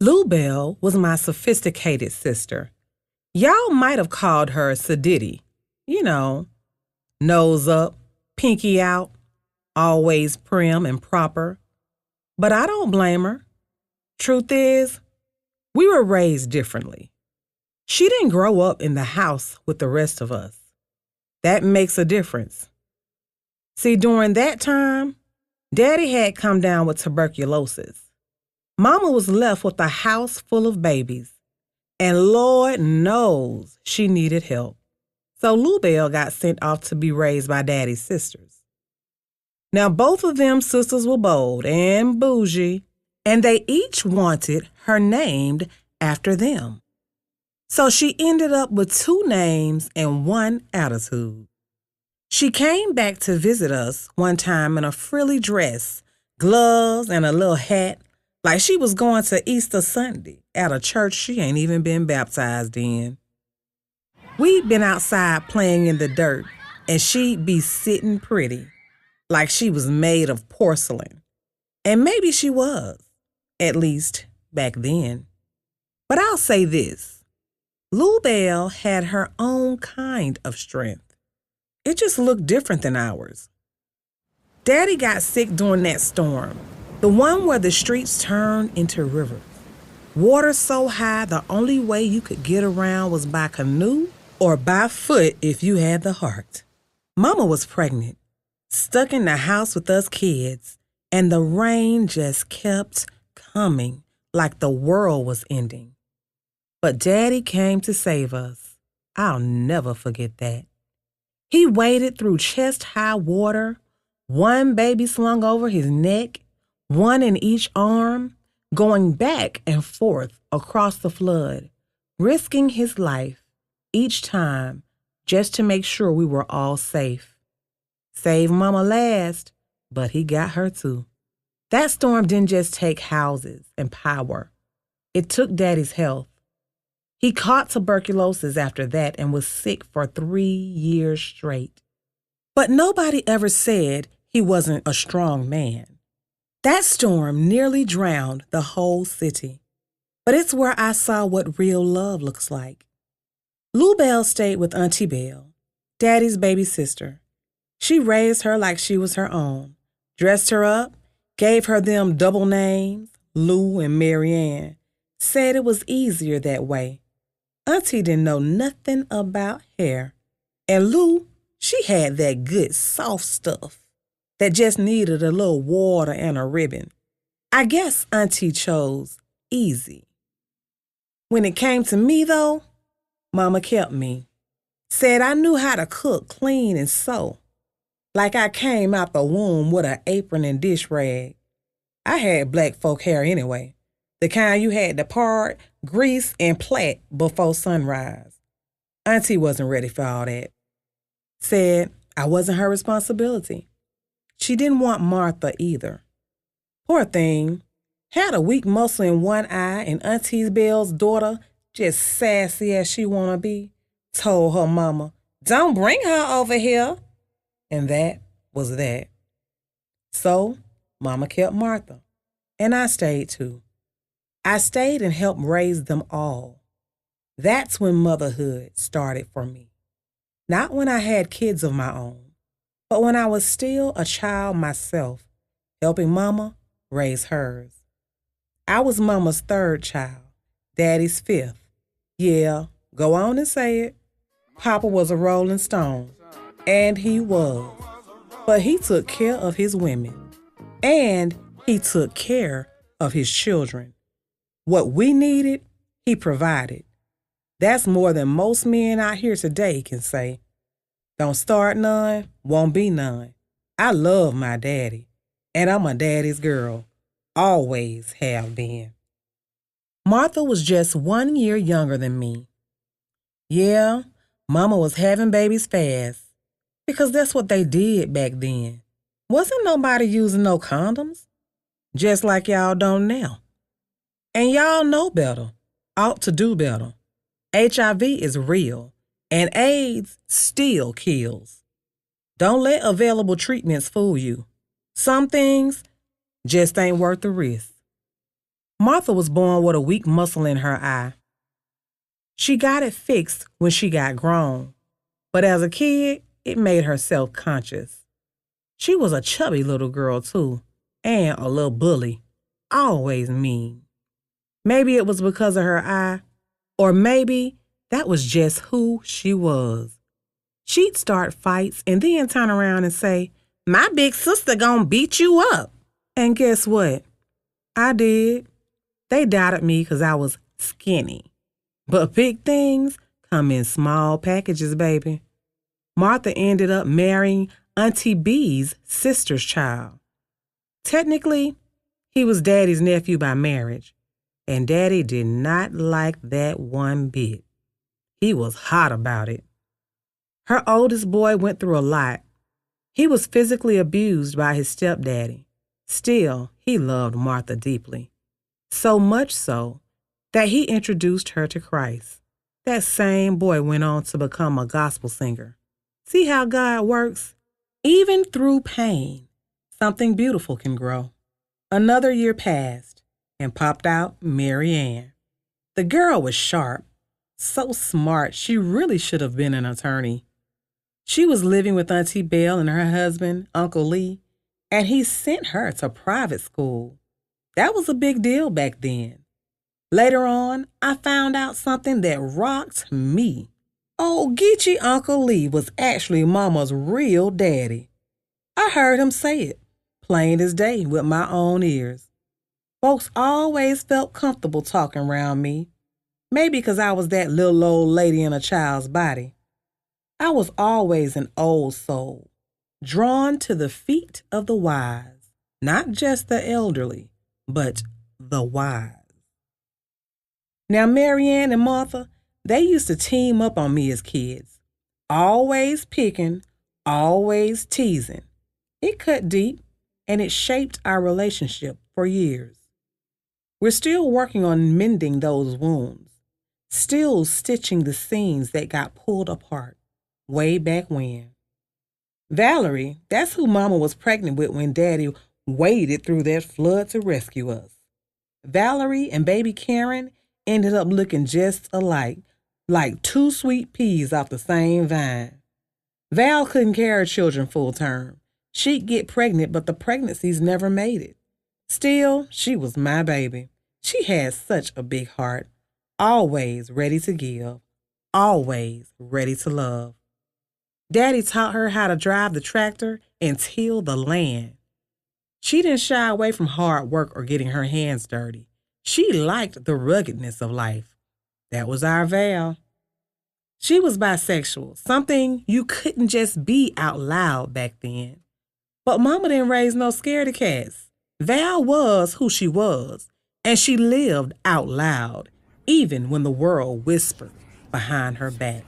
Lou Bell was my sophisticated sister. Y'all might have called her Sadiddy. You know, nose up, pinky out, always prim and proper. But I don't blame her. Truth is, we were raised differently. She didn't grow up in the house with the rest of us. That makes a difference. See, during that time, Daddy had come down with tuberculosis. Mama was left with a house full of babies, and Lord knows she needed help. So Lou Bell got sent off to be raised by Daddy's sisters. Now, both of them sisters were bold and bougie, and they each wanted her named after them. So she ended up with 2 names and 1 attitude. She came back to visit us one time in a frilly dress, gloves, and a little hat, like she was going to Easter Sunday at a church she ain't even been baptized in. We'd been outside playing in the dirt, and she'd be sitting pretty, like she was made of porcelain. And maybe she was, at least back then. But I'll say this, Lou Bell had her own kind of strength. It just looked different than ours. Daddy got sick during that storm, the one where the streets turned into rivers. Water so high the only way you could get around was by canoe or by foot if you had the heart. Mama was pregnant, stuck in the house with us kids, and the rain just kept coming like the world was ending. But Daddy came to save us. I'll never forget that. He waded through chest-high water, 1 baby slung over his neck, 1 in each arm, going back and forth across the flood, risking his life each time just to make sure we were all safe. Saved Mama last, but he got her too. That storm didn't just take houses and power. It took Daddy's health. He caught tuberculosis after that and was sick for 3 years straight. But nobody ever said he wasn't a strong man. That storm nearly drowned the whole city. But it's where I saw what real love looks like. Lou Bell stayed with Auntie Bell, Daddy's baby sister. She raised her like she was her own, dressed her up, gave her them double names, Lou and Mary Ann, said it was easier that way. Auntie didn't know nothing about hair, and Lou, she had that good soft stuff that just needed a little water and a ribbon. I guess Auntie chose easy. When it came to me, though, Mama kept me. Said I knew how to cook, clean, and sew. Like I came out the womb with an apron and dish rag. I had black folk hair anyway. The kind you had to part, grease, and plait before sunrise. Auntie wasn't ready for all that. Said I wasn't her responsibility. She didn't want Martha either. Poor thing. Had a weak muscle in one eye, and Auntie Bell's daughter, just sassy as she wanna be, told her mama, "Don't bring her over here." And that was that. So Mama kept Martha, and I stayed too. I stayed and helped raise them all. That's when motherhood started for me. Not when I had kids of my own, but when I was still a child myself, helping Mama raise hers. I was Mama's 3rd child, Daddy's 5th. Yeah, go on and say it. Papa was a rolling stone, and he was. But he took care of his women, and he took care of his children. What we needed, he provided. That's more than most men out here today can say. Don't start none, won't be none. I love my daddy, and I'm a daddy's girl. Always have been. Martha was just 1 year younger than me. Yeah, Mama was having babies fast, because that's what they did back then. Wasn't nobody using no condoms, just like y'all don't now. And y'all know better, ought to do better. HIV is real, and AIDS still kills. Don't let available treatments fool you. Some things just ain't worth the risk. Martha was born with a weak muscle in her eye. She got it fixed when she got grown, but as a kid, it made her self-conscious. She was a chubby little girl, too, and a little bully, always mean. Maybe it was because of her eye, or maybe that was just who she was. She'd start fights and then turn around and say, "My big sister gonna beat you up." And guess what? I did. They doubted me because I was skinny. But big things come in small packages, baby. Martha ended up marrying Auntie B's sister's child. Technically, he was Daddy's nephew by marriage, and Daddy did not like that one bit. He was hot about it. Her oldest boy went through a lot. He was physically abused by his stepdaddy. Still, he loved Martha deeply. So much so that he introduced her to Christ. That same boy went on to become a gospel singer. See how God works? Even through pain, something beautiful can grow. Another year passed, and popped out Mary Ann. The girl was sharp, so smart she really should have been an attorney. She was living with Auntie Belle and her husband, Uncle Lee, and he sent her to private school. That was a big deal back then. Later on, I found out something that rocked me. Old Geechee Uncle Lee was actually Mama's real daddy. I heard him say it, plain as day, with my own ears. Folks always felt comfortable talking around me, maybe because I was that little old lady in a child's body. I was always an old soul, drawn to the feet of the wise, not just the elderly, but the wise. Now, Mary Ann and Martha, they used to team up on me as kids, always picking, always teasing. It cut deep, and it shaped our relationship for years. We're still working on mending those wounds, still stitching the seams that got pulled apart way back when. Valerie, that's who Mama was pregnant with when Daddy waded through that flood to rescue us. Valerie and baby Karen ended up looking just alike, like two sweet peas off the same vine. Val couldn't carry children full term. She'd get pregnant, but the pregnancies never made it. Still, she was my baby. She had such a big heart, always ready to give, always ready to love. Daddy taught her how to drive the tractor and till the land. She didn't shy away from hard work or getting her hands dirty. She liked the ruggedness of life. That was our Val. She was bisexual, something you couldn't just be out loud back then. But Mama didn't raise no scaredy cats. Val was who she was, and she lived out loud, even when the world whispered behind her back.